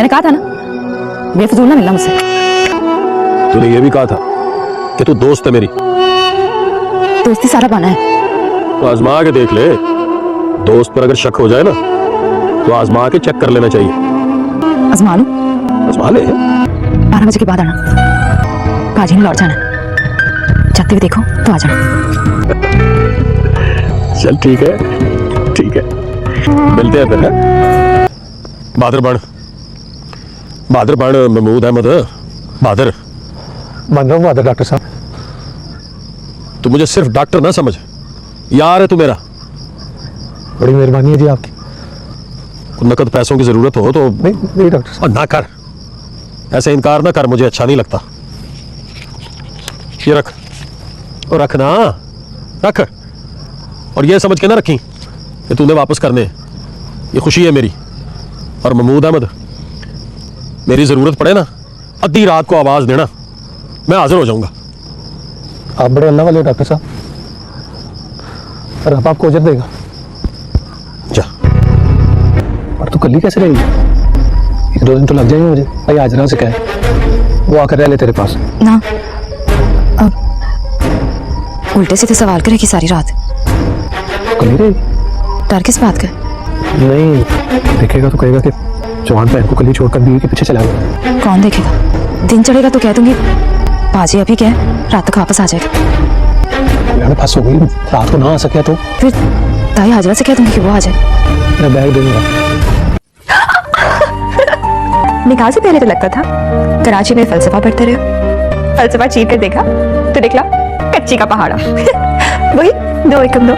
मैंने कहा था ना, बेफजूल ना मिलना मुझसे। तूने ये भी कहा था कि तू दोस्त है मेरी। दोस्ती सारा बहाना है। तो आजमा के देख ले, दोस्त पर अगर शक हो जाए ना तो आजमा के चेक कर लेना चाहिए। आजमा लूं? आजमा ले। 12 बजे के बाद आना, काजी ने लौट जाना। जाते हुए देखो तो आ जाना। चल ठीक है, ठीक है, मिलते हैं फिर। बहादुर बण महमूद अहमद बहादुर। बन रहा हूँ बहादुर डॉक्टर साहब। तू मुझे सिर्फ डॉक्टर ना समझ, यार है तू मेरा। बड़ी मेहरबानी है जी आपकी। नकद पैसों की जरूरत हो तो नहीं डॉक्टर साहब। और ना कर, ऐसे इनकार ना कर, मुझे अच्छा नहीं लगता। ये रख, और रख ना, रख। और ये समझ के ना रखी कि तूने वापस करने। ये खुशी है मेरी। और महमूद अहमद, मेरी जरूरत पड़े ना, आधी रात को आवाज देना, मैं हाजिर हो जाऊंगा। आप बड़े अल्लाह वाले हो डॉक्टर साहब, रब आपको अजर देगा। जा। और तू कल ही कैसे रहेगी? 1-2 दिन तो लग जाएंगे मुझे। भाई हाजरा से कहे वो आकर रह ले तेरे पास। ना, अब उल्टे सीधे सवाल करेगी सारी रात। कल ही रहेगी? डर किस बात का? नहीं, देखेगा तो कहेगा कि जवान बहन को कल ही छोड़कर बीवी के पीछे चला गया। कौन देखेगा? दिन चढ़ेगा तो कह दूंगी बाजी अभी क्या है, रात तक वापस आ जाएगा। यार फंस हो गई, रात को ना आ सके तो फिर ताई हाजरा से कह दूंगी कि वो आ जाए। मैं बैग दे दूंगा। निकाह से पहले तो लगता था कराची में फलसफा पढ़ते रहे। फलसफा चीर कर देखा तो निकला कच्ची का पहाड़ा। वही 2 एकम 2।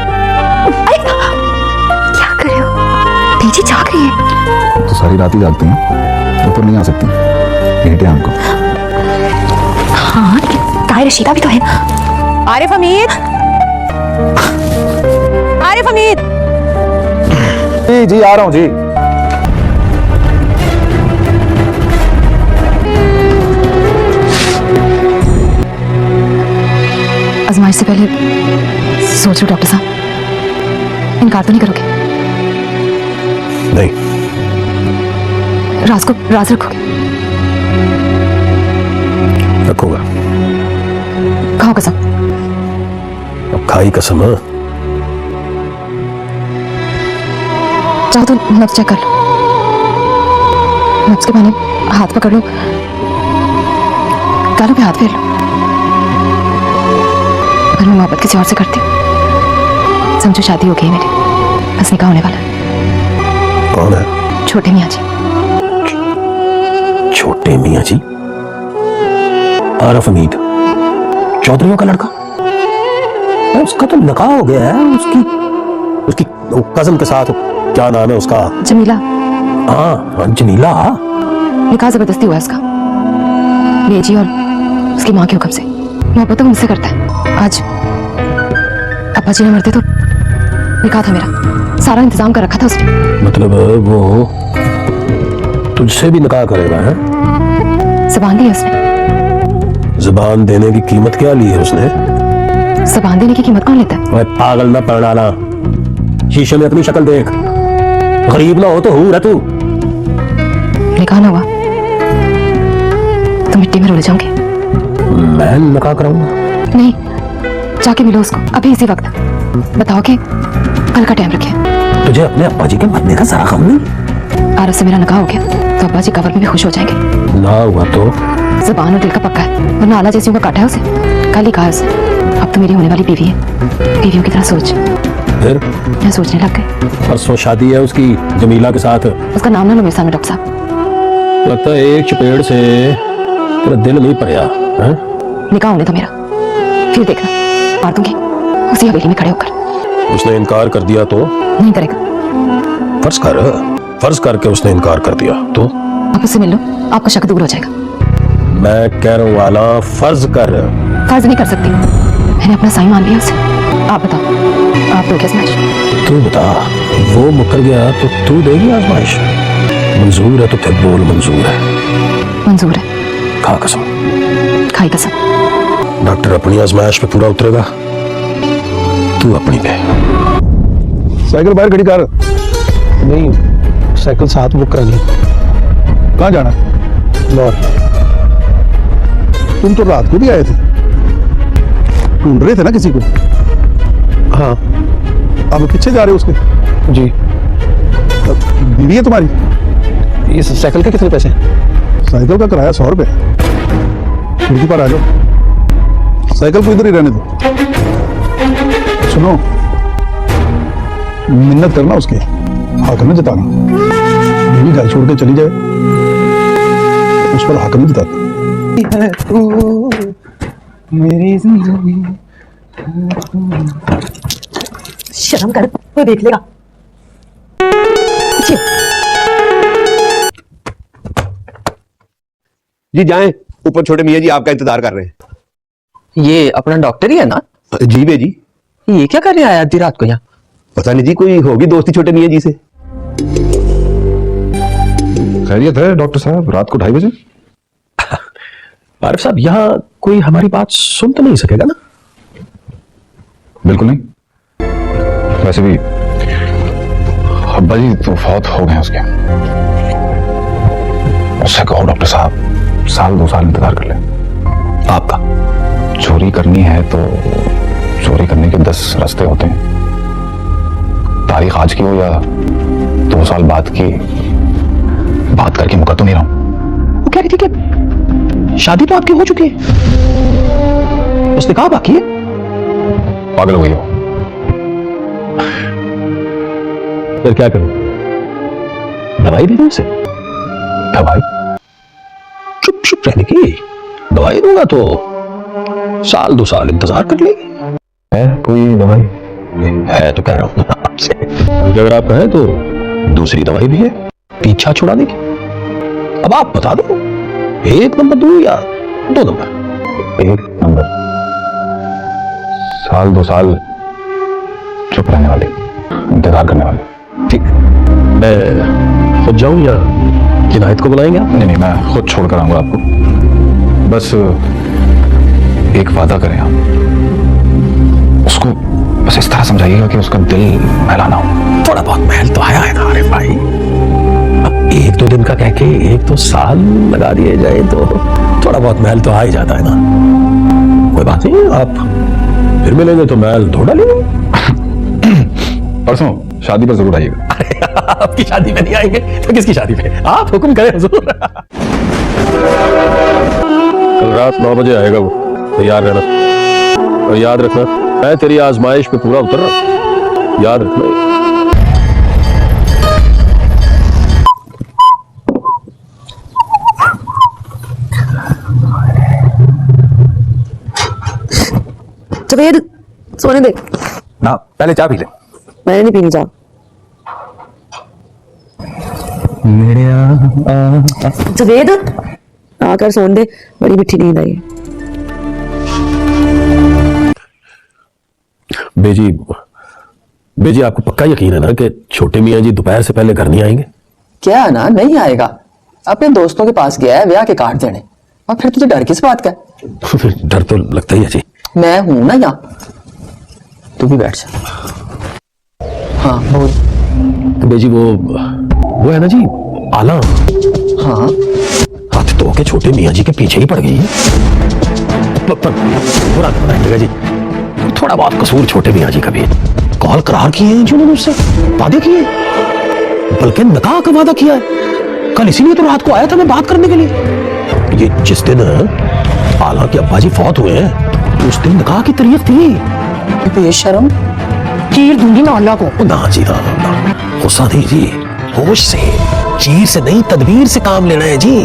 क्या कर रहे हो? तेजी जाग रही है। तो सारी रात ही जागती हैं, ऊपर नहीं आ सकती। भेंटे हमको। हाँ, ताई रशीदा भी तो है। आरिफ हमीद, आरिफ हमीद। जी जी आ रहा हूँ जी। आजमाइश से पहले सोच लो डॉक्टर साहब, इनकार तो नहीं करोगे? नहीं। राज को राज रखोगे? रखूंगा। खाओ कसम। अब खाई कसम। चाहो तो नब्ज चेक कर लो। नब्ज के बहाने हाथ पकड़ लो, गालों पे हाथ फेर लो। पर मैं मोहब्बत किसी और से करती हूँ। समझो शादी हो गई मेरी, बस निकाह होने वाला। कौन है? छोटे मियाँ जी। छोटे मियाँ जी? आरिफ हमीद, चौधरी का लड़का? उसका तो निकाह हो गया है। उसकी कजन के साथ, क्या नाम है उसका? जमीला। हाँ जमीला। निकाह जबरदस्ती हुआ है उसका, बेजी और उसकी माँ के हुक्म से। मोहब्बत तो मुझसे करता है। आज अब्बा जी ने मरते तो निकाह था मेरा, सारा इंतजाम कर रखा था उसने। मतलब वो तुझसे भी निकाह करेगा? है? ज़बान दी है उसने। ज़बान देने की कीमत क्या ली है उसने? ज़बान देने की कीमत कौन लेता है? ओए पागल ना पड़ाना, शीशे में अपनी शक्ल देख। गरीब ना हो तो हूर है तू। निकाह ना हुआ तो मिट्टी में रुल जाऊंगी। मैं निकाह कराऊंगा? नहीं, जाके मिलो उसको अभी इसी वक्त। बताओ कि कल का टाइम रखे। तुझे अपने अब्बा जी के मरने का जरा गम नहीं? आरफ से मेरा निकाह हो गया तो अब्बा जी कवर में भी खुश हो जाएंगे। ना हुआ तो? ज़बान और दिल का पक्का है, वरना आला जैसी का काटा है उसे। कल ही कहा उसे, अब तो मेरी होने वाली बीवी है। बीवियों की तरह सोच। फिर मैं सोचने लग गई। परसों शादी है उसकी जमीला के साथ। उसका नाम ना लो मेरे सामने डॉक्टर साहब। लगता है एक चपेड़ से तेरा दिल नहीं पड़या है? निकाह होने तो मेरा, फिर देखना मार दूंगी उसी हवेली में खड़े होकर। उसने इनकार कर दिया तो? नहीं करेगा। फर्ज करके उसने इनकार कर दिया तो? आप उससे मिल लो, आपका शक दूर हो जाएगा। मैं कह रहा हूँ वाला, फर्ज कर। फर्ज नहीं कर सकती, मैंने अपना साईं मान लिया उसे। आप बताओ, आप दोगे आजमाइश? तू बता, वो मुकर गया तो तू देगी आजमाइश? मंजूर है तो फिर बोल मंजूर है। मंजूर है। खा कसम। खाई कसम। डॉक्टर अपनी आजमाइश पे पूरा उतरेगा, तू अपनी पे। साइकिल बाहर खड़ी कर। नहीं, साइकिल साथ बुक करा ली। कहाँ जाना है? लाहौर। तुम तो रात को भी आए थे, ढूंढ रहे थे ना किसी को? हाँ अब पीछे जा रहे हो उसके? जी। बीवी है तुम्हारी? ये साइकिल के कितने पैसे? साइकिल का किराया 100 रुपए। खिड़की पर आ जाओ, साइकिल को इधर ही रहने दो। सुनो, मिन्नत करना उसकी, हक न जताना। बीवी घर छोड़ के चली जाए, उस पर हक नहीं जताता। मेरी जिंदगी शर्म कर, कोई देख लेगा। जी जाएं, ऊपर छोटे मियाँ जी आपका इंतजार कर रहे हैं। ये अपना डॉक्टर ही है ना? जी बे जी। ये क्या कर रहे हैं आधी रात को यहाँ? पता नहीं जी, कोई होगी दोस्ती छोटे मियाँ जी से। खैरियत है डॉक्टर साहब, रात को 2:30 बजे? आरिफ साहब, यहाँ कोई हमारी बात सुन तो नहीं सकेगा ना? बिल्कुल नहीं। वैसे भी अब्बा जी तो फौत हो गए उसके। उससे कहो डॉक्टर साहब, 1-2 साल इंतजार कर ले। आपका चोरी करनी है तो चोरी करने के 10 रास्ते होते हैं। तारीख आज की हो या 2 साल बाद की, बात करके मुकर तो नहीं रहा हूं। वो कह रही थी कि शादी तो आपकी हो चुकी है, उसने कहा बाकी है। पागल हो गई हो? फिर क्या करूं? दवाई दे दूं उसे? दवाई? चुप चुप रहने की दवाई दूंगा तो 1-2 साल इंतजार कर लेगी। है कोई दवाई? है तो कह रहा हूं आपसे, अगर आप कहें तो दूसरी दवाई भी है पीछा छुड़ाने की। अब आप बता दो, 1 नंबर दूं या 2 नंबर? 1 नंबर। 1-2 साल चुप रहने वाले, इंतजार करने वाले। ठीक, मैं खुद जाऊं या किनायत को बुलाएंगे आप? नहीं, मैं खुद छोड़ कर आऊंगा आपको। बस एक वादा करें आप, उसको बस इस तरह समझाइएगा कि उसका दिल मैला ना हो। थोड़ा बहुत महल तो आया है ना अरे भाई। अब 1-2 दिन का कह के 1-2 साल लगा दिए जाए तो थोड़ा बहुत महल तो आ ही जाता है ना। कोई बात नहीं, आप फिर मिलेंगे तो महल थोड़ा लेंगे। परसों शादी पर जरूर आइएगा। आपकी शादी में नहीं आएंगे तो किसकी शादी पे? आप हुक्म करें हुजूर। कल रात 9 बजे आएगा वो, तैयार रहना। और याद रखना, मैं तेरी आजमाइश पे पूरा उतर रहा हूं, याद रखना। जवेद, सोने दे। ना, पहले चाय पी ले। मैंने नहीं पीनी चाह। जवेद, आकर सोने दे, बड़ी मिठी नींद आई है। बेजी आपको पक्का यकीन है ना कि छोटे मियाँ जी दोपहर से पहले घर नहीं आएंगे? क्या ना, नहीं आएगा। अपने दोस्तों के पास गया है ब्याह के कार्ड देने, और फिर तुझे डर किस बात का? डर तो लगता ही है जी। मैं हूं ना यहाँ, तू भी बैठ जा। हाँ बोल। बेजी वो है ना जी आला। हाँ हाथ धो के छोटे मियाँ जी के पीछे ही पड़ गई है। बुरा नहीं बनाएगा जी, थोड़ा बहुत कसूर छोटे मियाँ जी का भी है। कॉल करार किए हैं जी उन्होंने उससे, वादे किए, बल्कि निकाह का वादा किया है। कल इसीलिए तो रात को आया था मैं बात करने के लिए। ये जिस दिन आला के अब्बा जी फौत हुए हैं, उस दिन निकाह की तारीख थी। बेशरम, चीर दूंगी मैं अल्लाह को। ना जी ना, गुस्सा नहीं जी, होश से, चीर से नहीं तदबीर से काम लेना है जी,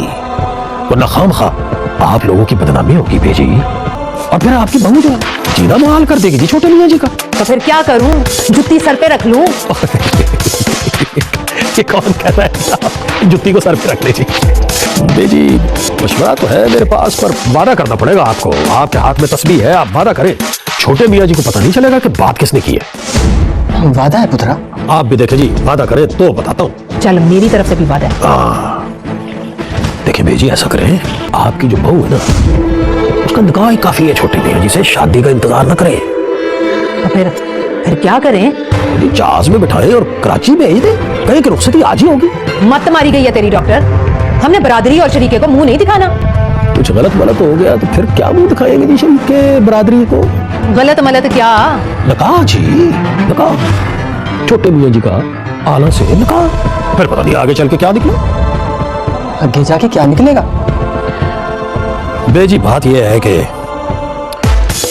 वरना खामखा आप लोगों की बदनामी होगी बेजी, और फिर आपकी बहू जो है जीना मुहाल कर देगी जी छोटे मियाँ जी का। तो फिर क्या करूं? जुत्ती सर पे रख लूं? ये कौन कहता है जुत्ती को सर पे रख ले जी? बेजी मशवरा तो है मेरे पास, पर वादा करना पड़ेगा आपको। आपके हाथ में तस्बीह है, आप वादा करें। छोटे मियाँ जी को पता नहीं चलेगा कि बात किसने की है। वादा है पुत्रा। आप भी देखें जी, वादा करें तो बताता हूँ। चल, मेरी तरफ से भी वादा है। देखिए बेजी, ऐसा करें, आपकी जो बहू है ना, उसका निकाह ही काफी है छोटे मियाँ जी से, शादी का इंतजार न करें। तो फिर क्या करें? जहाज में बिठाएं और कराची भेज दें, कहीं कि रुखसती आज ही होगी। मत मारी गई है तेरी डॉक्टर। हमने बरादरी और शरीके को मुंह नहीं दिखाना। कुछ गलत गलत हो गया तो फिर क्या मुंह दिखाएंगे जी शरीक के बरादरी को? गलत मलत क्या? निकाह जी, निकाह, छोटे मियाँ जी का आला से निकाह। फिर पता नहीं आगे चल के क्या निकला। आगे जाके क्या निकलेगा? बेजी बात यह है कि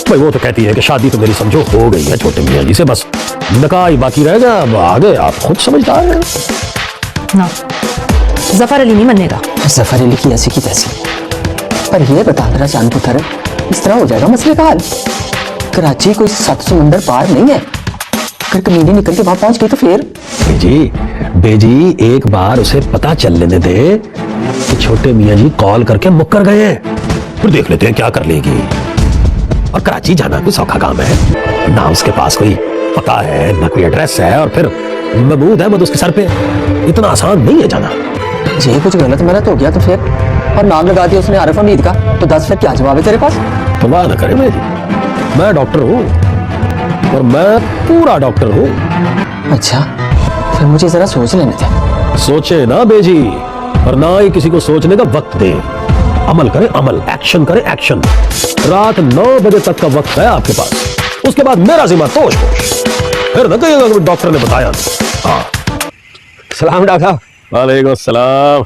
भाई वो तो कहती है कि शादी तो मेरी समझो हो गई है छोटे मियाँ जी से, बस निकाह ही बाकी रह गया। अब आगे आप खुद समझदार हैं। ना, जफर अली नहीं मनेगा। जफर अली की ऐसी की तैसी। पर ये बता मेरा जान पुत्र, इस तरह हो जाएगा मसले का हल। कराची कोई 7 समुंदर पार नहीं है। अगर कमीनी निकल के वहां पहुंच गई तो फिर? बेजी एक बार उसे पता चल लेने दे कि छोटे मियाँ जी कॉल करके मुक्कर गए हैं, फिर देख लेते हैं क्या कर लेगी। और कराची जाना कोई सौखा काम है ना, उसके पास कोई पता है ना कोई एड्रेस है, और फिर महमूद अहमद उसके सर पे, इतना आसान नहीं है जाना। ये कुछ गलत मलत हो गया तो फिर, और नाम लगा दिया उसने आरिफ हमीद का, तो 10 फिर क्या जवाब है तेरे पास? परवाह न करे बेजी, मैं डॉक्टर हूँ और मैं पूरा डॉक्टर हूँ। अच्छा, फिर मुझे जरा सोच लेने दे। सोचे ना बेजी, और ना ही किसी को सोचने का वक्त दे। अमल करे अमल, एक्शन करे एक्शन। रात 9 बजे तक का वक्त है आपके पास, उसके बाद मेरा जिम्मा तोश पोश। फिर न कहिएगा कि डॉक्टर ने बताया। हाँ, सलाम डॉक्टर साहब। वालेकुम सलाम।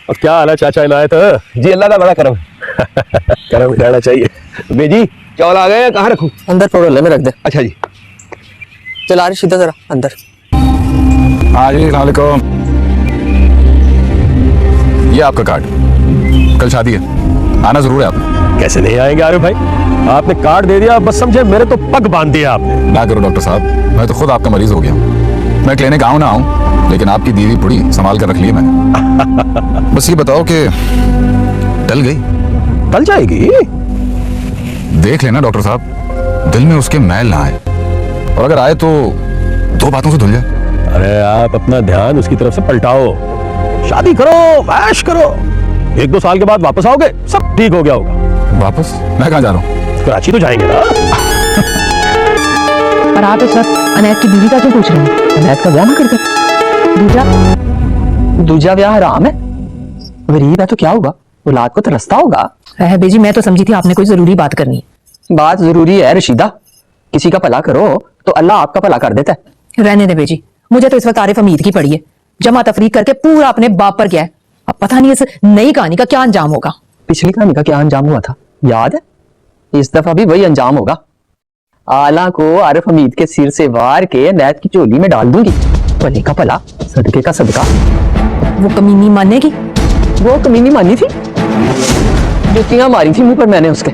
और क्या हाल है चाचा इनायत? जी अल्लाह का बड़ा करम। करम रहना चाहिए। बेजी चौल आ गए हैं, कहाँ रखूं? अंदर पड़ोले में रख दे। अच्छा जी। चला रही सीधा जरा अंदर। हाँ जी, अस्सलाम वालेकुम। ये आपका कार्ड, कल शादी है, आना जरूर है आपने। कैसे नहीं आएंगे आरिफ भाई, आपने कार्ड दे दिया, बस समझे मेरे तो पग बांध दिया आपने। ना करो डॉक्टर साहब, मैं तो खुद आपका मरीज हो गया हूँ। मैं क्लिनिक आऊँ ना आऊँ, लेकिन आपकी दीदी पुड़ी संभाल कर रख ली है मैंने। बस ये बताओ कि टल गई? टल जाएगी। देख लेना डॉक्टर साहब, दिल में उसके मैल ना आए, और अगर आए तो 2 बातों से धुल जाए। अरे आप अपना ध्यान उसकी तरफ से पलटाओ, शादी करो, ऐश करो, 1-2 साल के बाद वापस आओगे, सब ठीक हो गया होगा। वापस? मैं कहाँ जा रहा हूँ? कराची तो जाएंगे ना। और आप इस वक्त अनैत की बीवी का क्यों पूछ रहे हैं? अनैत का ब्याह ना कर दे। दूजा ब्याह हराम है। गरीब है तो क्या हुआ, औलाद को तरसता होगा। है बेजी, मैं तो समझी थी आपने कोई जरूरी बात करनी। बात जरूरी है रशीदा, किसी का भला करो तो अल्लाह आपका भला कर देता है। रहने दे बेजी, मुझे तो इस वक्त आरिफ हमीद की पड़ी है। जमा तफरीक करके पूरा अपने बाप पर गया है। अब पता नहीं इस नई कहानी का क्या अंजाम होगा। पिछली कहानी का क्या अंजाम हुआ था याद है? इस दफा भी वही अंजाम होगा। आला को आरिफ हमीद के सिर से वार के अनैत की झोली में डाल दूंगी। भले का भला, सदके का सदका। वो कमीनी मानेगी? वो कमीनी मानी थी, जुतियां मारी थी मुंह पर मैंने उसके,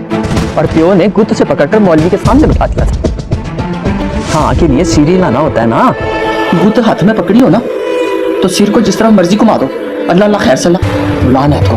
और प्यो ने गुत्त से पकड़कर मौलवी के सामने बिठा दिया था। हाँ के लिए सीरी लाना होता है ना, गुत्त हाथ में पकड़ी हो ना तो सिर को जिस तरह मर्जी घुमा दो। अल्लाह अल्लाह खैर सल्ला बुलाना है तो